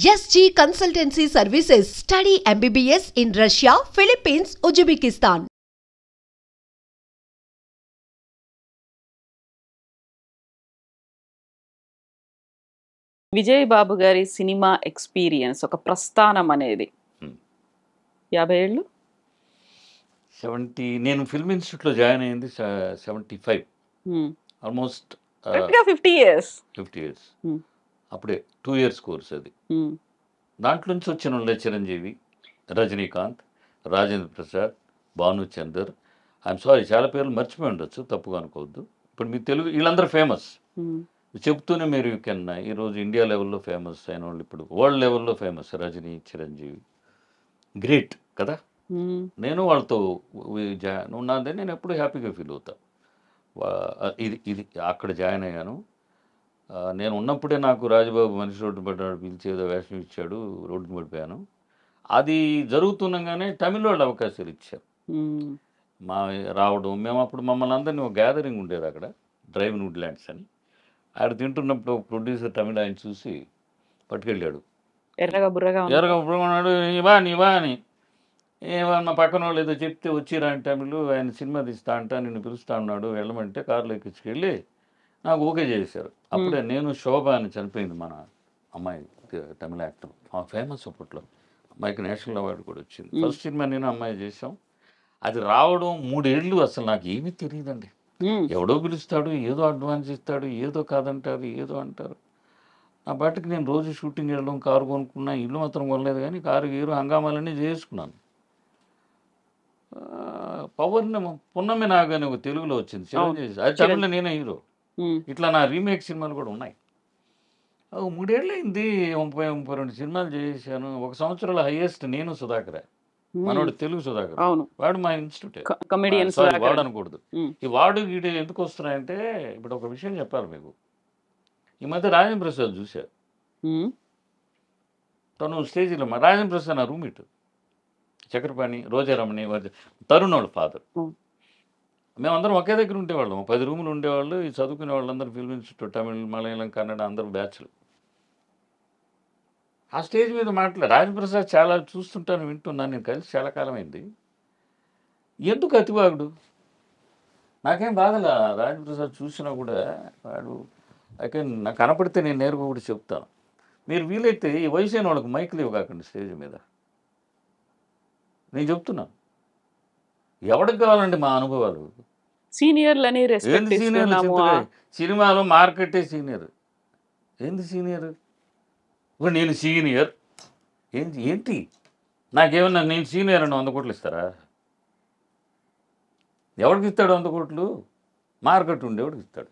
SG Consultancy Services. Study MBBS in Russia, Philippines, Uzbekistan. Vijay బాబు గారి cinema experience ఒక ప్రస్థానం అనేది 50 ఏళ్ళు 70 నేను ఫిల్మ్ ఇన్స్టిట్యూట్లో జాయిన్ అయింది 75 ఆల్మోస్ట్ కరెక్ట్గా 50 ఇయర్స్ 50 ఇయర్స్ అప్పుడే 2 ఇయర్స్ కోర్స్ అది దాంట్లో నుంచి వచ్చిన వాళ్ళే చిరంజీవి, రజనీకాంత్, రాజేంద్ర ప్రసాద్, భానుచందర్. ఐఎమ్ సారీ చాలా పేర్లు మర్చిపోయి ఉండొచ్చు, తప్పుగా అనుకోవద్దు. ఇప్పుడు మీ తెలుగు వీళ్ళందరూ ఫేమస్ చెప్తూనే మీరు కెన్ ఈరోజు ఇండియా లెవెల్లో ఫేమస్ అయిన వాళ్ళు ఇప్పుడు వరల్డ్ లెవెల్లో ఫేమస్ రజనీ, చిరంజీవి గ్రేట్ కదా. నేను వాళ్ళతో ఉన్నదే నేను ఎప్పుడు హ్యాపీగా ఫీల్ అవుతా. ఇది అక్కడ జాయిన్ అయ్యాను. నేను ఉన్నప్పుడే నాకు రాజబాబు మనిషి రోడ్డు పడ్డాడు పిలిచేదో వేషం ఇచ్చాడు, రోడ్డు పడిపోయాను. అది జరుగుతుండగానే తమిళ వాళ్ళు అవకాశాలు ఇచ్చారు మా రావడం. మేము అప్పుడు మమ్మల్ని అందరినీ ఒక గ్యాదరింగ్ ఉండేది అక్కడ, డ్రైవ్ వుడ్లాండ్స్ అని. ఆడ తింటున్నప్పుడు ఒక ప్రొడ్యూసర్ తమిళ ఆయన చూసి పట్టుకెళ్ళాడు. ఎర్రగా బుర్రగా ఉన్నాడు, నీవా అని. ఏమన్నా పక్కన వాళ్ళు ఏదో చెప్తే వచ్చిరా అని తమిళు. ఆయన సినిమా తీస్తా అంట, నిన్ను పిలుస్తా అన్నాడు, వెళ్ళమంటే కారులో ఎక్కించుకెళ్ళి నాకు ఓకే చేశారు. అప్పుడే నేను శోభ అని చనిపోయింది మన అమ్మాయి, తమిళ యాక్టర్, ఫేమస్ అప్పట్లో. అమ్మాయికి నేషనల్ అవార్డు కూడా వచ్చింది. ఫస్ట్ సినిమా నేను అమ్మాయి చేసాం. అది రావడం 3 ఏళ్ళు అసలు నాకు ఏమీ తెలియదండి. ఎవడో పిలుస్తాడు, ఏదో అడ్వాన్స్ ఇస్తాడు, ఏదో కాదంటారు, ఏదో అంటారు. నా బయటకు నేను రోజు షూటింగ్ వెళ్ళడం, కారు కొనుక్కున్నా, ఇల్లు మాత్రం కొనలేదు, కానీ కారు గీరు హంగామాలన్నీ చేసుకున్నాను. పవర్ని పున్నమి నాగని ఒక తెలుగులో వచ్చింది, చిరంజీవి, అది తమిళలో నేనే హీరో. ఇట్లా నా రీమేక్ సినిమాలు కూడా ఉన్నాయి. 3 ఏళ్ళు అయింది, 30-32 సినిమాలు చేశాను. 1 సంవత్సరంలో హైయెస్ట్ నేను సుధాకర్, మనోడు తెలుగు సుధాకర్, వాడు మా ఇన్స్టిట్యూట్, వాడు అనకూడదు. ఈ వాడు వీడు ఎందుకు వస్తున్నాయంటే, ఇప్పుడు ఒక విషయం చెప్పాలి మీకు. ఈ మధ్య రాజేంద్ర ప్రసాద్ చూశారు, తను స్టేజీలో రాజేంద్ర ప్రసాద్ నా రూమ్మేట్, చక్రపాణి, రోజారమణి, తరుణ్ వాడు ఫాదర్. మేమందరం ఒకే దగ్గర ఉండేవాళ్ళం, 10 రూములు ఉండేవాళ్ళు. ఈ చదువుకునే వాళ్ళందరూ ఫిల్మ్ ఇన్స్టిట్యూట్, తమిళ్, మలయాళం, కన్నడ అందరూ బ్యాచ్లు. ఆ స్టేజ్ మీద రాజేంద్ర ప్రసాద్ చాలా చూస్తుంటాను, వింటున్నాను, నేను కలిసి చాలా కాలం అయింది. ఎందుకు అతివాగుడు? నాకేం బాధలా రాజేంద్ర ప్రసాద్ చూసినా కూడా. వాడు అయితే నాకు కనపడితే నేను నేరుగా కూడా చెప్తాను, మీరు వీలైతే ఈ వయసు అయిన వాళ్ళకి మైకులు ఇవ్వకండి స్టేజ్ మీద. నేను చెప్తున్నాను, ఎవరికి కావాలండి మా అనుభవాలు. సీనియర్లని ఏంది సీనియర్లు? సినిమాలో మార్కెటే సీనియర్. ఏంది సీనియర్? ఇప్పుడు నేను సీనియర్ ఏంటి? నాకేమన్నా నేను సీనియర్ అని 100 కోట్లు ఇస్తారా? ఎవరికి ఇస్తాడు 100 కోట్లు? మార్కెట్ ఉండేవాడికి ఇస్తాడు.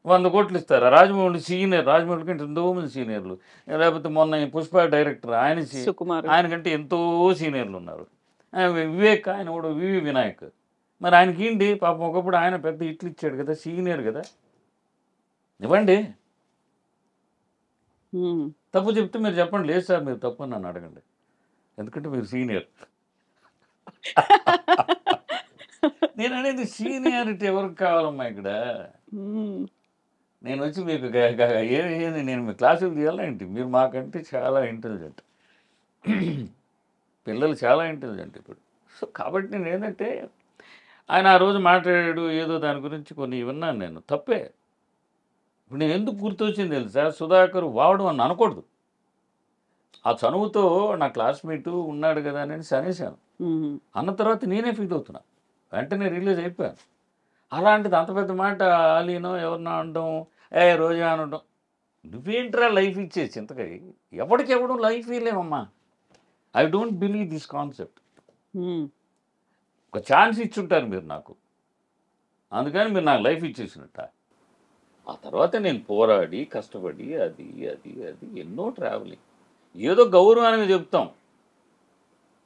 100 కోట్లు ఇస్తారా? రాజమౌళి సీనియర్, రాజమౌళి కంటే ఎంతో మంది సీనియర్లు. లేకపోతే మొన్న పుష్ప డైరెక్టర్, ఆయనకంటే ఎంతో సీనియర్లు ఉన్నారు. వివేక్, ఆయన కూడా వివి వినాయక్. మరి ఆయనకి ఏంటి పాపం, ఒకప్పుడు ఆయన పెద్ద ఇట్లు ఇచ్చాడు కదా, సీనియర్ కదా, ఇవ్వండి. తప్పు చెప్తే మీరు చెప్పండి, లేదు సార్ మీరు తప్పు అని నన్ను అడగండి, ఎందుకంటే మీరు సీనియర్. నేను అనేది సీనియారిటీ ఎవరికి కావాలమ్మా ఇక్కడ? నేను వచ్చి మీకు ఏది నేను మీ క్లాసులు తీయాలంటే, మీరు మాకంటే చాలా ఇంటెలిజెంట్, పిల్లలు చాలా ఇంటెలిజెంట్ ఇప్పుడు. సో కాబట్టి నేను ఏంటంటే, ఆయన ఆ రోజు మాట్లాడాడు ఏదో దాని గురించి కొన్ని విన్నాను నేను, తప్పే. ఇప్పుడు నేను ఎందుకు గుర్తొచ్చింది తెలుసా, సుధాకర్ వాడు అని అనకూడదు. ఆ చనువుతో నా క్లాస్మేటు ఉన్నాడు కదా అని అనేసాను. అన్న తర్వాత నేనే ఫీల్ అవుతున్నా, వెంటనే రిలీజ్ అయిపోయాను. అలాంటిది అంత పెద్ద మాట ఆలీనో ఎవరినో అనడం, రోజా అనడం. నువ్వేంట్రా లైఫ్ ఇచ్చేసి చింతకాయ? ఎవడికెవడు లైఫ్ ఇవ్వలేమమ్మా. I don't believe this concept. ఒక ఛాన్స్ ఇచ్చుంటారు మీరు నాకు, అందుకని మీరు నాకు లైఫ్ ఇచ్చేసినట్ట. ఆ తర్వాత నేను పోరాడి కష్టపడి అది అది అది ఎన్నో ట్రావెలింగ్, ఏదో గౌరవానికి చెప్తాం.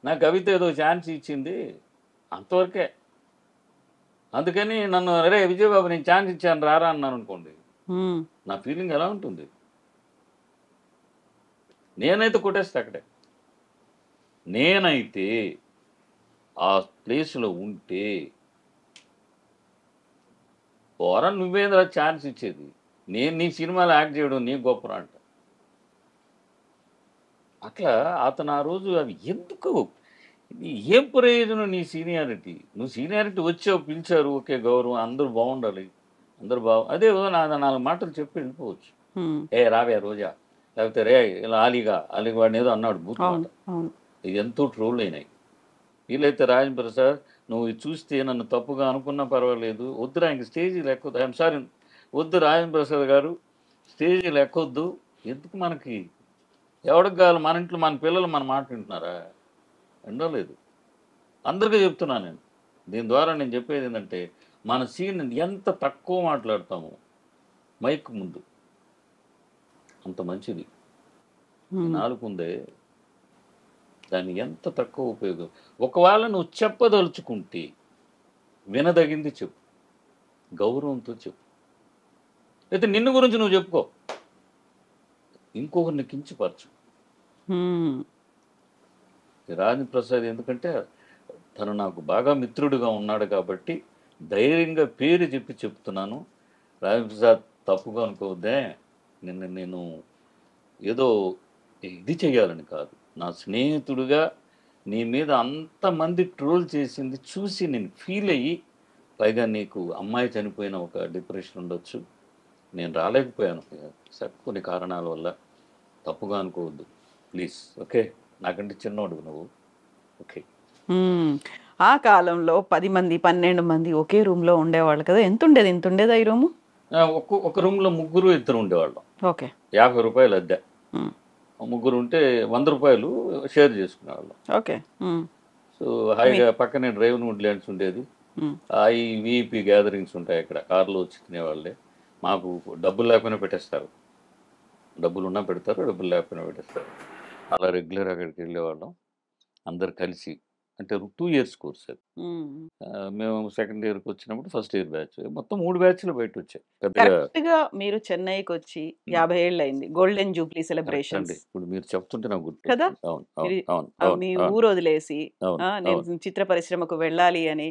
నా కవిత ఏదో ఛాన్స్ ఇచ్చింది అంతవరకే. అందుకని నన్ను అరే విజయబాబు నేను ఛాన్స్ ఇచ్చాను రారా అన్నాను అనుకోండి, నా ఫీలింగ్ ఎలా ఉంటుంది? నేనైతే కొట్టేస్తా అక్కడే. నేనైతే ఆ ప్లేస్లో ఉంటే, ఓరా నువ్వేంద్రా ఛాన్స్ ఇచ్చేది, నేను నీ సినిమాలో యాక్ట్ చేయడం నీ గొప్పరా అంట. అట్లా అతను ఆ రోజు అవి ఎందుకు ఏం ప్రయోజనం నీ సీనియారిటీ? నువ్వు సీనియారిటీ వచ్చావు, పిలిచారు, ఓకే, గౌరవం, అందరూ బాగుండాలి, అందరూ అదే నా 4 మాటలు చెప్పి వెళ్ళిపోవచ్చు. ఏ రావే రోజా, లేకపోతే రే ఇలా అలీగా వాడిని ఏదో అన్నాడు బూత్ మాట, ఇది ఎంతో ట్రోల్ అయినాయి. వీలైతే రాజేంద్ర ప్రసాద్ నువ్వు ఇది చూస్తే నన్ను తప్పుగా అనుకున్నా పర్వాలేదు, వద్దురా ఇంక స్టేజీలు ఎక్కొద్దు, ఐఎమ్ సారీ, వద్దు రాజేంద్ర ప్రసాద్ గారు, స్టేజీలు ఎక్కొద్దు, ఎందుకు మనకి, ఎవరికి కావాలి, మన ఇంట్లో మన పిల్లలు మన మాట వింటున్నారా? వినలేదు. అందరికీ చెప్తున్నాను నేను. దీని ద్వారా నేను చెప్పేది ఏంటంటే మన సీన్ ఎంత తక్కువ మాట్లాడతామో మైక్ ముందు అంత మంచిది. నాలుగుందే దాన్ని ఎంత తక్కువ ఉపయోగం. ఒకవేళ నువ్వు చెప్పదలుచుకుంటే వినదగింది చెప్పు, గౌరవంతో చెప్పు. అయితే నిన్ను గురించి నువ్వు చెప్పుకో, ఇంకొకరిని కించపరచు. రాజేంద్ర ప్రసాద్ ఎందుకంటే తను నాకు బాగా మిత్రుడిగా ఉన్నాడు కాబట్టి ధైర్యంగా పేరు చెప్పి చెప్తున్నాను. రాజేంద్ర ప్రసాద్ తప్పుగా అనుకోవద్దే, నేను ఏదో ఇది చేయాలని కాదు, నా స్నేహితుడిగా నీ మీద అంతమంది ట్రోల్ చేసింది చూసి నేను ఫీల్ అయ్యి, పైగా నీకు అమ్మాయి చనిపోయిన ఒక డిప్రెషన్ ఉండొచ్చు, నేను రాలేకపోయాను సార్ కొన్ని కారణాల వల్ల, తప్పుగా అనుకోవద్దు ప్లీజ్, ఓకే? నాకంటే చిన్నోడు నువ్వు, ఓకే? ఆ కాలంలో 10 మంది 12 మంది ఒకే రూమ్లో ఉండేవాళ్ళు కదా, ఎంత ఉండేదా ఈ రూము? ఒక రూమ్లో 3 2 ఉండేవాళ్ళం. ఓకే. 50 రూపాయలు అద్దె, 3 ఉంటే 100 రూపాయలు షేర్ చేసుకునేవాళ్ళం. ఓకే. సో హాయిగా పక్కనే డ్రైవర్ వుడ్లాండ్స్ ఉండేది, ఈ విఐపి గ్యాదరింగ్స్ ఉంటాయి అక్కడ, కార్లో వచ్చి తినేవాళ్ళే. మాకు డబ్బులు లేకపోయినా పెట్టేస్తారు, డబ్బులు ఉన్నా పెడతారు, డబ్బులు లేకపోయినా పెట్టేస్తారు. అలా రెగ్యులర్ అక్కడికి వెళ్ళేవాళ్ళం అందరు కలిసి. అంటే 2 years కోర్స్ అది. మేము సెకండ్ ఇయర్కి వచ్చినప్పుడు ఫస్ట్ ఇయర్ బ్యాచ్, మొత్తం 3 బ్యాచ్లు బయట వచ్చాయి. కరెక్ట్గా మీరు చెన్నైకి వచ్చి 50 ఏళ్ళు అయింది, గోల్డెన్ జూబ్లీ సెలబ్రేషన్స్. ఇప్పుడు మీరు చెప్తుంటే నాకు గుర్తు కదా, మీ ఊరు వదిలేసి నేను అవును. చిత్ర పరిశ్రమకు వెళ్ళాలి అని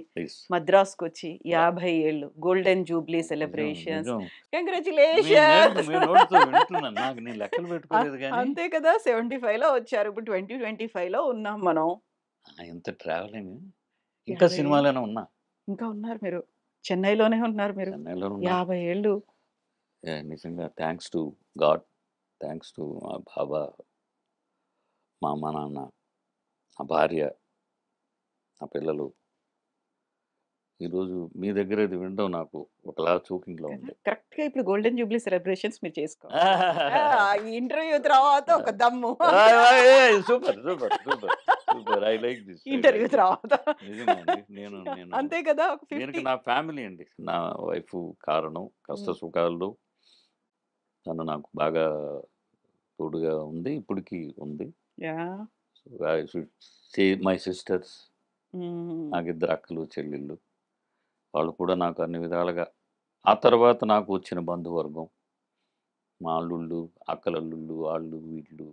మద్రాసుకు వచ్చి 50 ఏళ్ళు గోల్డెన్ జూబ్లీ సెలబ్రేషన్స్. కంగ్రాచులేషన్స్. నాకు నేను లెక్కలు పెట్టుకోలేదు కానీ అంతే కదా, 75 లో వచ్చారు, ఇప్పుడు 2025 లో ఉన్నాం మనం. ఎంత ట్రావెలింగ్, ఇంకా సినిమాలోనే ఉన్నా, ఇంకా ఉన్నారు మీరు, చెన్నైలోనే ఉన్నారు మీరు, చెన్నైలో 50 ఏళ్ళు. నిజంగా thanks to God, thanks to మా బాబా, మా అమ్మ నాన్న, నా భార్య, నా పిల్లలు. ఈరోజు మీ దగ్గర ఇది వినడం నాకు ఒకలా చూకింగ్లో ఉంది. కరెక్ట్గా ఇప్పుడు గోల్డెన్ జూబ్లీ సెలబ్రేషన్స్ మీరు చేసుకోవాలి. ఈ ఇంటర్వ్యూ తర్వాత ఒక దమ్ము. Super super super super, I like this. Interview తర్వాత నేను అంతే కదా, దీనికి నా ఫ్యామిలీ అండి, నా వైఫ్ కారణం, కష్ట సుఖాల్లో తను నాకు బాగా తోడుగా ఉంది, ఇప్పటికీ ఉంది. మై సిస్టర్స్, నాకు 2 అక్కలు చెల్లెళ్ళు, వాళ్ళు కూడా నాకు అన్ని విధాలుగా. ఆ తర్వాత నాకు వచ్చిన బంధువర్గం, మా అల్లుళ్ళు, అక్కలల్లుళ్ళు, వాళ్ళు వీళ్ళు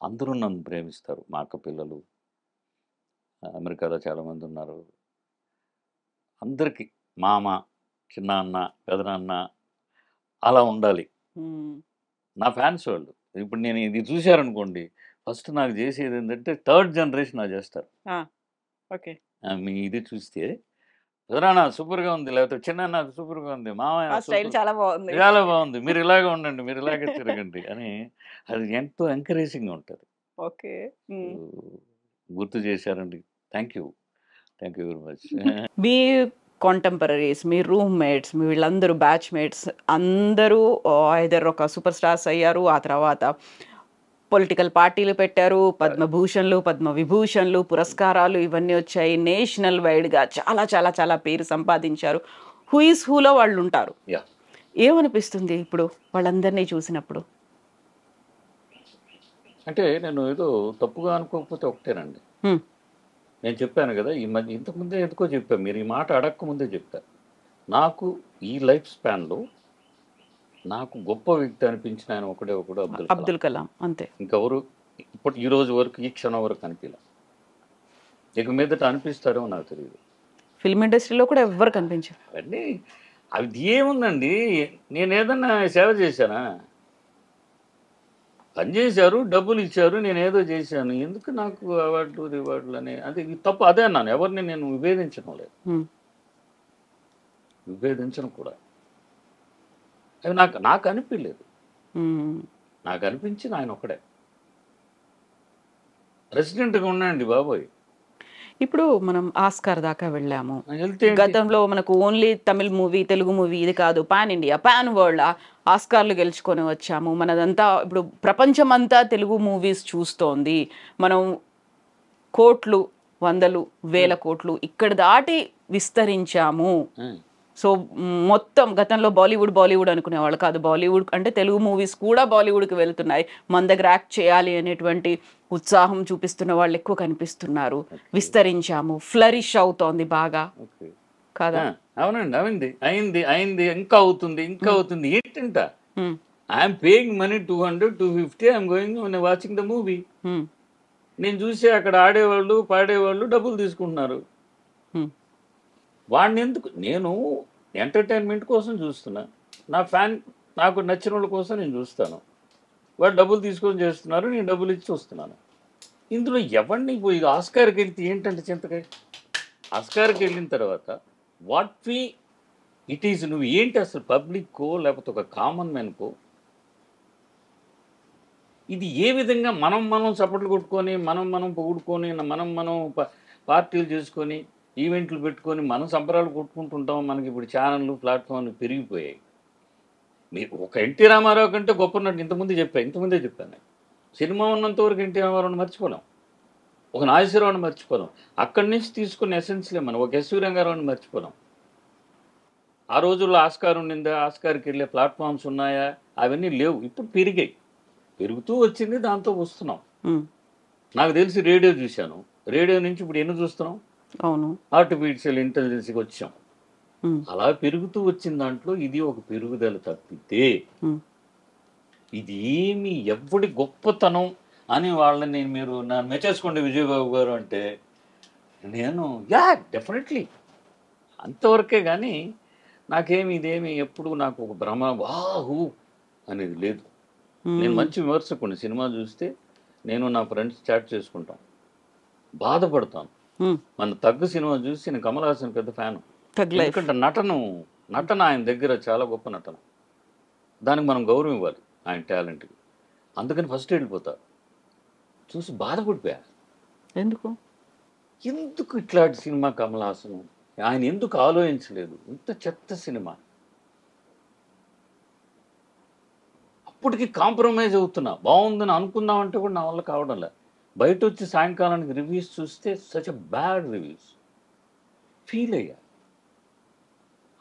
అందరూ నన్ను ప్రేమిస్తారు. మా అక్క పిల్లలు అమెరికాలో చాలామంది ఉన్నారు. అందరికీ మామ, చిన్నాన్న, పెదనాన్న అలా ఉండాలి నా ఫ్యాన్స్ వాళ్ళు. ఇప్పుడు నేను ఇది చూశారనుకోండి, ఫస్ట్ నాకు చేసేది ఏంటంటే 3rd జనరేషన్ నాకు చేస్తారు. ఓకే, మీ ఇది చూస్తే పెదనాన్న సూపర్గా ఉంది, లేకపోతే చిన్న సూపర్గా ఉంది, మామయ్య చాలా బాగుంది, చాలా బాగుంది, మీరు ఇలాగే ఉండండి, మీరు ఇలాగే తిరగండి అని, అది ఎంతో ఎంకరేజింగ్గా ఉంటుంది. ఓకే, గుర్తు చేశారండి, థ్యాంక్ యూ వెరీ మచ్. మీ కాంటెంపరీస్, మీ రూమ్మేట్స్, మీ వీళ్ళందరూ బ్యాచ్మేట్స్ అందరూ ఐదర్ ఒక సూపర్ స్టార్స్ అయ్యారు, ఆ తర్వాత పొలిటికల్ పార్టీలు పెట్టారు, పద్మభూషణ్లు, పద్మవిభూషణ్లు, పురస్కారాలు ఇవన్నీ వచ్చాయి, నేషనల్ వైడ్గా చాలా చాలా చాలా పేరు సంపాదించారు. హూఈస్ హూలో వాళ్ళు ఉంటారు. ఏమనిపిస్తుంది ఇప్పుడు వాళ్ళందరినీ చూసినప్పుడు? అంటే నేను ఏదో తప్పుగా అనుకోకపోతే ఒకటేనండి, నేను చెప్పాను కదా ఈ మధ్య, ఇంతకుముందే ఎందుకో చెప్పాను, మీరు ఈ మాట అడగకముందే చెప్పారు, నాకు ఈ లైఫ్ స్పాన్లో నాకు గొప్ప వ్యక్తి అనిపించిన ఆయన ఒకడే ఒకడు అబ్దుల్ కలాం, అంతే. ఇంకెవరు ఇప్పుడు ఈ రోజు వరకు, ఈ క్షణం వరకు అనిపించలే. ఇక మీదట అనిపిస్తారో నాకు తెలియదు. ఫిల్మ్ ఇండస్ట్రీలో కూడా ఎవ్వరు కనిపించారు. అవన్నీ అది ఏముందండి, నేను ఏదన్నా సేవ చేశానా? పనిచేశారు, డబ్బులు ఇచ్చారు, నేను ఏదో చేశాను, ఎందుకు నాకు అవార్డులు రివార్డులు అని, అది తప్పు. అదే అన్నాను, ఎవరిని నేను విభేదించడం లేదు, విభేదించను కూడా. అవి నాకు అనిపించలేదు. నాకు అనిపించింది ఆయన ఒక్కడే ప్రెసిడెంట్గా ఉన్నాయండి బాబోయ్. ఇప్పుడు మనం ఆస్కార్ దాకా వెళ్ళాము. వెళ్తే గతంలో మనకు only Tamil movie, Telugu movie ఇది కాదు, పాన్ ఇండియా, పాన్ వరల్డ్ ఆస్కార్లు గెలుచుకొని వచ్చాము. మనదంతా ఇప్పుడు ప్రపంచం అంతా తెలుగు మూవీస్ చూస్తోంది. మనం కోట్లు, వందలు, వేల కోట్లు ఇక్కడ దాటి విస్తరించాము. సో మొత్తం గతంలో బాలీవుడ్ అనుకునేవాళ్ళు కాదు, బాలీవుడ్ అంటే తెలుగు మూవీస్ కూడా బాలీవుడ్కి వెళ్తున్నాయి. మన దగ్గర యాక్ట్ చేయాలి అనేటువంటి ఉత్సాహం చూపిస్తున్న వాళ్ళు ఎక్కువ కనిపిస్తున్నారు. విస్తరించాము, ఫ్లరిష్ అవుతోంది బాగా కదా. అవునండి, అయింది, ఇంకా అవుతుంది, ఏంటంట. I'm paying money 200, 250, I'm going watching the movie. నేను చూసి అక్కడ ఆడేవాళ్ళు, పాడేవాళ్ళు డబ్బులు తీసుకుంటున్నారు. వాడిని ఎందుకు, నేను ఎంటర్టైన్మెంట్ కోసం చూస్తున్నా, నా ఫ్యాన్ నాకు నచ్చిన వాళ్ళ కోసం నేను చూస్తాను. వాడు డబ్బులు తీసుకొని చేస్తున్నారు, నేను డబ్బులు ఇచ్చి చూస్తున్నాను. ఇందులో ఎవరిని పోయి ఆస్కార్కి వెళ్తే ఏంటంటే చింతకాయ. ఆస్కార్కి వెళ్ళిన తర్వాత ఇట్ ఈజ్, నువ్వు ఏంటి అసలు పబ్లిక్కో లేకపోతే ఒక కామన్ మ్యాన్కో ఇది ఏ విధంగా మనం సపోర్ట్లు కొట్టుకొని మనం పొగుడుకొని మనం పార్టీలు చేసుకొని ఈవెంట్లు పెట్టుకొని మనం సంబరాలు కొట్టుకుంటుంటాం. మనకి ఇప్పుడు ఛానళ్ళు, ప్లాట్ఫామ్లు పెరిగిపోయాయి. మీరు ఒక ఎన్టీ రామారావు కంటే గొప్ప నటు ఇంతకుముందే చెప్పాను. సినిమా ఉన్నంత వరకు ఎన్టీ రామారావుని మర్చిపోలేం, ఒక నాగేశ్వరరావుని మర్చిపోలేం, అక్కడి నుంచి తీసుకున్న ఎసెన్స్లే మనం ఒక ఎస్వి రంగారావుని మర్చిపోలేం. ఆ రోజుల్లో ఆస్కార్ ఉండిందా, ఆస్కార్కి వెళ్ళే ప్లాట్ఫామ్స్ ఉన్నాయా, అవన్నీ లేవు. ఇప్పుడు పెరుగుతూ వచ్చింది, దాంతో వస్తున్నాం. నాకు తెలిసి రేడియో చూశాను, రేడియో నుంచి ఇప్పుడు ఎన్ని చూస్తున్నాం, అవును, ఆర్టిఫిషియల్ ఇంటెలిజెన్స్కి వచ్చాం. అలా పెరుగుతూ వచ్చిన దాంట్లో ఇది ఒక పెరుగుదల తప్పితే ఇది ఏమి ఎవడి గొప్పతనం అని వాళ్ళని మీరు నన్ను మెచ్చేసుకోండి విజయబాబు గారు అంటే నేను డెఫినెట్లీ అంతవరకే. కానీ ఇదేమి ఎప్పుడు నాకు ఒక భ్రమ వాహు అనేది లేదు. నేను మంచి విమర్శకుని, సినిమా చూస్తే నేను నా ఫ్రెండ్స్ చాట్ చేసుకుంటాం, బాధపడతాను. మన తగ్గు సినిమా చూసి నేను కమల్ హాసన్ పెద్ద ఫ్యాను. ఎందుకంటే నటన ఆయన దగ్గర చాలా గొప్ప నటన, దానికి మనం గౌరవం ఇవ్వాలి ఆయన టాలెంట్కి. అందుకని ఫస్ట్ వెళ్ళిపోతా, చూసి బాధపడిపోయా. ఎందుకు ఇట్లాంటి సినిమా కమల్ హాసన్, ఆయన ఎందుకు ఆలోచించలేదు, ఇంత చెత్త సినిమా. అప్పటికి కాంప్రమైజ్ అవుతున్నా, బాగుందని అనుకుందామంటే కూడా నా వల్ల కావడంలే. బయట వచ్చి సాయంకాలానికి రివ్యూస్ చూస్తే such a bad reviews, feel అయ్యా.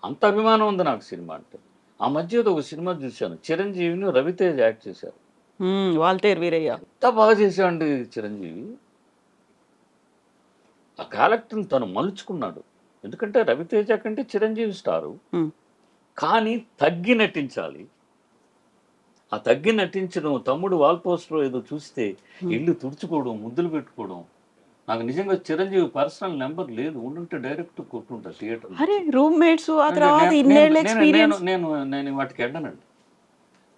అంత అభిమానం ఉంది నాకు సినిమా అంటే. ఆ మధ్య ఒక సినిమా చూశాను, చిరంజీవిని రవితేజ యాక్ట్ చేశారు. వాల్తేరు వీరయ్య ఎంత బాగా చేశాడు చిరంజీవి. ఆ క్యారెక్టర్ని తను మలుచుకున్నాడు. ఎందుకంటే రవితేజ కంటే చిరంజీవి స్టారు, కానీ తగ్గి నటించాలి. ఆ తగ్గి నటించడం, తమ్ముడు వాల్ పోస్టర్ ఏదో చూస్తే ఇల్లు తుడుచుకోవడం, ముద్దులు పెట్టుకోవడం. నాకు నిజంగా చిరంజీవి పర్సనల్ నెంబర్ లేదు, ఉండుంటే డైరెక్ట్ కొట్టుంటా థియేటర్. నేను వాటికి వెళ్ళనండి.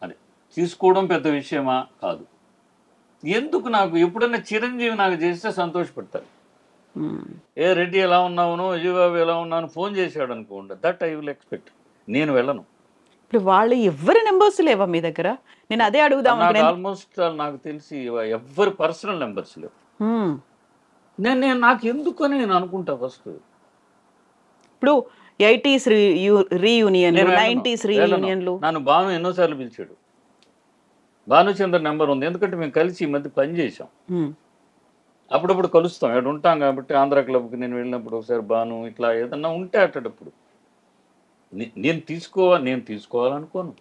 అది తీసుకోవడం పెద్ద విషయమా కాదు. ఎందుకు నాకు ఎప్పుడన్నా చిరంజీవి నాకు చేస్తే సంతోషపడతారు. ఏ రెడ్డి ఎలా ఉన్నావునో, విజయబాబు ఎలా ఉన్నాను ఫోన్ చేశాడు అనుకోండి, దట్ ఐ విల్ ఎక్స్పెక్ట్. నేను వెళ్ళను. ఇప్పుడు వాళ్ళు ఎవరి నెంబర్స్ లేవా మీ దగ్గర? నేను అదే అడుగుదాం. ఆల్మోస్ట్ నాకు తెలిసి ఎవరి పర్సనల్ నెంబర్స్ లేవు. నాకు ఎందుకు అని నేను అనుకుంటా. ఫస్ట్ ఇప్పుడు 80s రీయూనియన్, 90s రీయూనియన్లు. నన్ను భాను ఎన్నోసార్లు పిలిచాడు. భానుచంద్ర నెంబర్ ఉంది, ఎందుకంటే మేము కలిసి ఈ మధ్య పని చేసాం. అప్పుడప్పుడు కలుస్తాం, ఇక్కడ ఉంటాం కాబట్టి. ఆంధ్ర క్లబ్కి నేను వెళ్ళినప్పుడు ఒకసారి భాను ఇట్లా ఏదన్నా ఉంటే అట్టేటప్పుడు నేను తీసుకోవాలనుకోను.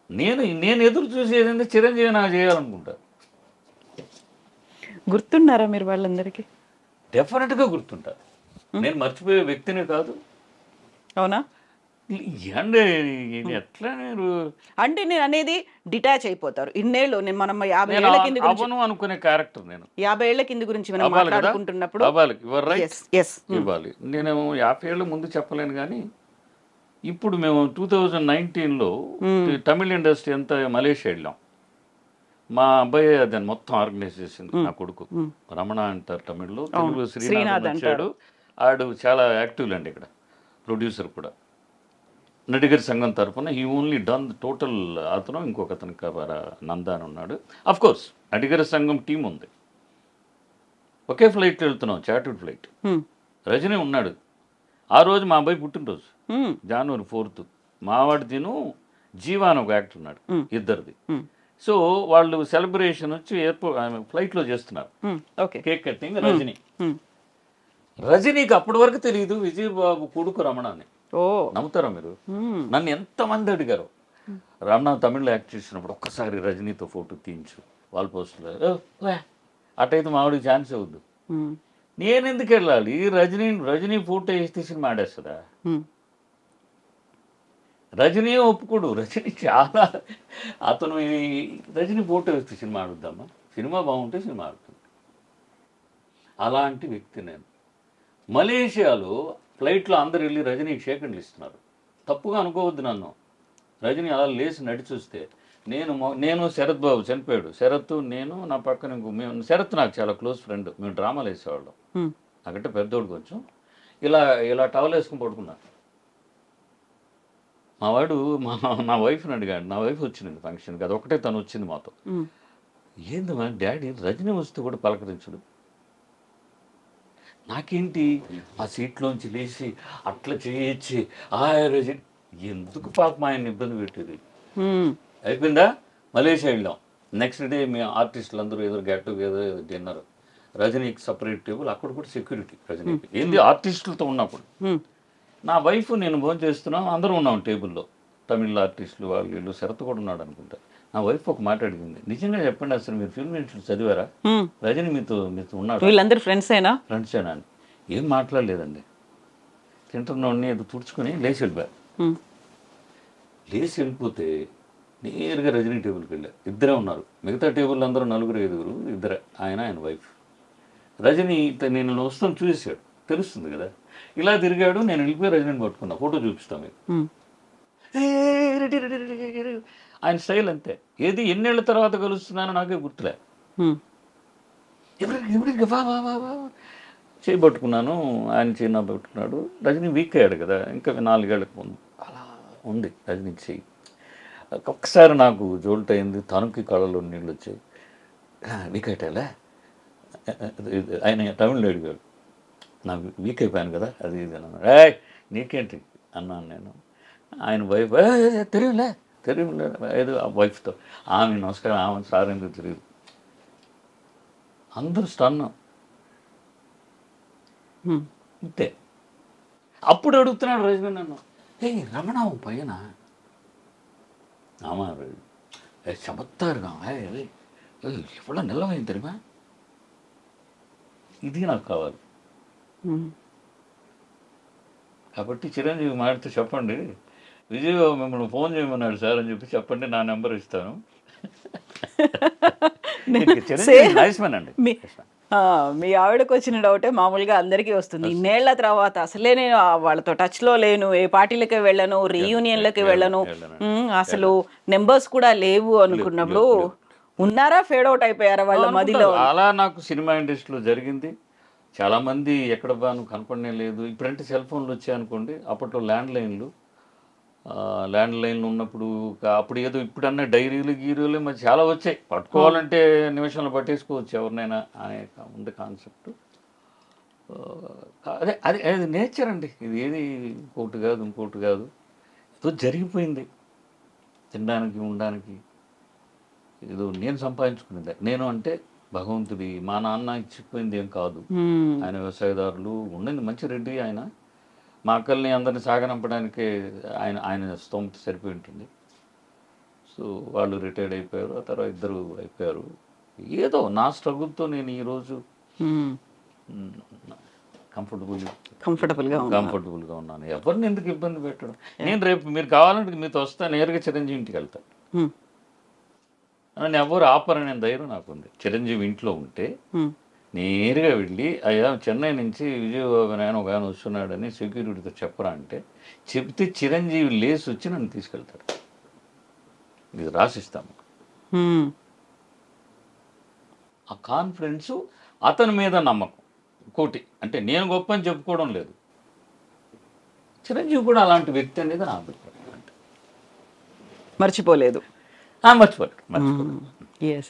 నేను ఎదురు చూసి ఏదైనా చిరంజీవి నాకు చేయాలనుకుంటా. గుర్తున్నారా మీరు వాళ్ళందరికీ? డెఫినెట్గా గుర్తుంటా. నేను మర్చిపోయే వ్యక్తిని కాదు. అవునా? అంటే ఎట్లా మీరు అంటే నేను అనేది డిటాచ్ అయిపోతారు ఇన్నేళ్ళు. మనం 50 ఏళ్ల కింద అనుకునే క్యారెక్టర్, నేను 50 ఏళ్ల కింద గురించి మనం మాట్లాడుకుంటున్నప్పుడు ఇవ్వాలి. నేను 50 ఏళ్ళ ముందు చెప్పలేను, కానీ ఇప్పుడు మేము 2019లో తమిళ ఇండస్ట్రీ అంతా మలేషియా వెళ్ళాం. మా అబ్బాయి దాన్ని మొత్తం ఆర్గనైజ్ చేసింది, నా కొడుకు రమణ అంటారు తమిళ్లో, తెలుగులో శ్రీనాథ్ వచ్చాడు. ఆడు చాలా యాక్టివ్ అండి ఇక్కడ, ప్రొడ్యూసర్ కూడా. నడిగర్ సంఘం తరఫున ఈ ఓన్లీ డన్ టోటల్. అతను ఇంకొక అతనికి నంద అని ఉన్నాడు. అఫ్ కోర్స్ నడిగర్ సంఘం టీం ఉంది. ఒకే ఫ్లైట్లో వెళ్తున్నాం, చార్టర్డ్ ఫ్లైట్. రజనీ ఉన్నాడు. ఆ రోజు మా అబ్బాయి పుట్టినరోజు, జనవరి 4th. మావాడి తిను జీవా అని ఒక యాక్టర్ ఉన్నాడు, ఇద్దరిది. సో వాళ్ళు సెలబ్రేషన్ వచ్చి ఎయిర్పోర్ట్ ఫ్లైట్లో చేస్తున్నారు, కేక్ కటింగ్. రజనీకి అప్పటి వరకు తెలియదు విజయబాబు కొడుకు రమణ అని. నమ్ముతారా మీరు? నన్ను ఎంతమంది అడిగారు, రమణ తమిళ్లో యాక్ట్ చేసినప్పుడు ఒక్కసారి రజనీతో ఫోటో తీయించు వాల్ పోస్ట్లో. అటైతే మావాడికి ఛాన్స్ అవుద్దు. నేను ఎందుకు వెళ్ళాలి? రజనీ ఫోటో వేసి తీసి మాడేస్తుందా? రజనీ ఒప్పుకోడు. రజనీ చాలా అతను రజనీ ఫోటో వేస్తే సినిమా ఆడుద్దామా, సినిమా బాగుంటే సినిమా ఆడుతుంది. అలాంటి వ్యక్తి నేను. మలేషియాలో ఫ్లైట్లో అందరు వెళ్ళి రజనీకి షేకండ్లు ఇస్తున్నారు. తప్పుగా అనుకోవద్దు నన్ను. రజనీ అలా లేచి నడిచి వస్తే నేను శరత్ బాబు చనిపోయాడు, శరత్ నేను నా పక్కన మేము, శరత్ నాకు చాలా క్లోజ్ ఫ్రెండ్, మేము డ్రామాలు వేసేవాళ్ళం. నాకంటే పెద్దోడు కొంచెం. ఇలా టవల్ వేసుకుని పడుకున్నాను. మా వాడు నా వైఫ్ని అడిగాడు. నా వైఫ్ వచ్చింది ఫంక్షన్కి, అది ఒకటే తను వచ్చింది మాతో. ఏందమ్మా డాడీ రజనీ వస్తే కూడా పలకరించడు. నాకేంటి ఆ సీట్లోంచి లేచి అట్లా చేయొచ్చి రజనీ ఎందుకు పాపం ఆయన ఇబ్బంది పెట్టేది. అయిపోయిందా, మలేషియా వెళ్ళాం. నెక్స్ట్ డే మీ ఆర్టిస్టులు అందరూ ఏదో గెట్ టుగెదర్ ఏదో డిన్నర్. రజనీకి సపరేట్ టేబుల్, అక్కడ కూడా సెక్యూరిటీ. రజనీకి ఏంది ఆర్టిస్టులతో ఉన్నప్పుడు. నా వైఫ్ నేను భోజనం చేస్తున్నాం, అందరూ ఉన్నాం టేబుల్లో, తమిళ ఆర్టిస్టులు వాళ్ళు వీళ్ళు. శరత్ కూడా ఉన్నాడు అనుకుంటా. నా వైఫ్ ఒక మాట అడిగింది, నిజంగా చెప్పండి అసలు మీరు ఫిల్మ్ ఇన్స్టిట్యూట్ చదివారా? రజనీ మీతో ఉన్నాడు? వీళ్ళందరూ ఫ్రెండ్సేనా అని. ఏం మాట్లాడలేదండి. తింటున్నోడిని అది తుడుచుకొని లేచి వెళ్ళిపోయా. లేచి వెళ్ళిపోతే నేరుగా రజనీ టేబుల్కి వెళ్ళా. ఇద్దరే ఉన్నారు, మిగతా టేబుల్ అందరూ 4-5, ఇద్దరే, ఆయన వైఫ్. రజనీ నేను వస్తాను చూసేసాడు, తెలుస్తుంది కదా. ఇలా తిరిగాడు, నేను వెళ్ళిపోయి రజనీని పట్టుకున్నా, ఫోటో చూపిస్తాను మీకు. ఆయన స్టైల్ అంతే. ఏది ఎన్నేళ్ల తర్వాత కలుస్తున్నానో నాకే గుర్తులే. ఎవరికి చేయబట్టుకున్నాను, ఆయన చిన్న పట్టుకున్నాడు. రజనీ వీక్ అయ్యాడు కదా, ఇంకా 4 ఏళ్ళకు ముందు. అలా ఉంది రజనీ చెయ్యి. ఒక్కసారి నాకు జోల్ట్ అయింది, తనకి కళ్ళలో నీళ్ళు వచ్చాయి. వీక్ అయ్యాలే ఆయన తమిళలో అడిగాడు. నాకు వీక్ అయిపోయాను కదా, అది ఇది అన్నాడు. నీకేంటి అన్నాను నేను. ఆయన వైఫ్ తెలియలే ఏదో ఆ వైఫ్తో. ఆమె నమస్కారం, ఆమె సార్ ఎందుకు తెలియదు. అందరూ స్టన్. అంతే. అప్పుడు అడుగుతున్నాడు రజనీ నన్ను, రమణ పైన ஆமாம் சமத்தாக இருக்கான் எவ்வளோ నిలవైంది தெரியுமா ఇది నాకు కావాలి. కాబట్టి చిరంజీవి మాడితే చెప్పండి, విజయబాబు మిమ్మల్ని ఫోన్ చేయమన్నాడు సార్ అని చెప్పండి, నా నెంబర్ ఇస్తాను. నైస్ మ్యాన్ అండి. మీ ఆవిడకు వచ్చిన డౌటే మామూలుగా అందరికీ వస్తుంది. ఇన్నేళ్ల తర్వాత అసలే నేను వాళ్ళతో టచ్లో లేను, ఏ పార్టీలకి వెళ్ళను, రీయూనియన్లకి వెళ్ళను, అసలు నెంబర్స్ కూడా లేవు అనుకున్నప్పుడు ఉన్నారా, ఫేడ్ అవుట్ అయిపోయారా వాళ్ళ మదిలో? అలా నాకు సినిమా ఇండస్ట్రీలో జరిగింది. చాలామంది ఎక్కడ బాను కనపడనే లేదు. ఇప్పుడంటే సెల్ ఫోన్లు వచ్చాయనుకోండి, అప్పట్లో ల్యాండ్ లైన్లు ఉన్నప్పుడు అప్పుడు ఏదో ఇప్పుడన్నా డైరీలు గీరీలు మరి చాలా వచ్చాయి, పట్టుకోవాలంటే నిమిషంలో పట్టేసుకోవచ్చు ఎవరినైనా అనే ఉంది కాన్సెప్ట్. అదే అది నేచర్ అండి. ఇది ఏది ఇంకోటి కాదు ఏదో జరిగిపోయింది. తినడానికి ఉండడానికి ఏదో నేను సంపాదించుకునేది. నేను అంటే భగవంతుడి, మా నాన్న ఇచ్చిపోయింది ఏం కాదు. ఆయన వ్యవసాయదారులు ఉండింది, మంచి రెడ్డి ఆయన. మా అక్కల్ని అందరినీ సాగనంపడానికి ఆయన స్తోమత సరిపోయి ఉంటుంది. సో వాళ్ళు రిటైర్డ్ అయిపోయారు, ఆ తర్వాత ఇద్దరు అయిపోయారు. ఏదో నా స్ట్రగుల్తో నేను ఈరోజు కంఫర్టబుల్గా ఉన్నాను. ఎవరిని ఎందుకు ఇబ్బంది పెట్టడం? నేను రేపు మీరు కావాలంటే మీతో వస్తాను, నేరుగా చిరంజీవి ఇంటికి వెళ్తాను. నన్ను ఎవరు ఆపరనే ధైర్యం నాకుంది. చిరంజీవి ఇంట్లో ఉంటే నేరుగా వెళ్ళి, అయ్యా చెన్నై నుంచి విజయబాబు నాయన ఒక ఆయన వస్తున్నాడని సెక్యూరిటీతో చెప్పరా అంటే చెప్తే చిరంజీవి లేసి వచ్చి నన్ను తీసుకెళ్తాడు. ఇది రాసిస్తాము. ఆ కాన్ఫిడెన్సు, అతని మీద నమ్మకం. ఇంకోటి అంటే నేను గొప్ప అని చెప్పుకోవడం లేదు, చిరంజీవి కూడా అలాంటి వ్యక్తి అనేది నా అభిప్రాయం. మర్చిపోలేదు. మర్చిపోలేదు. ఎస్.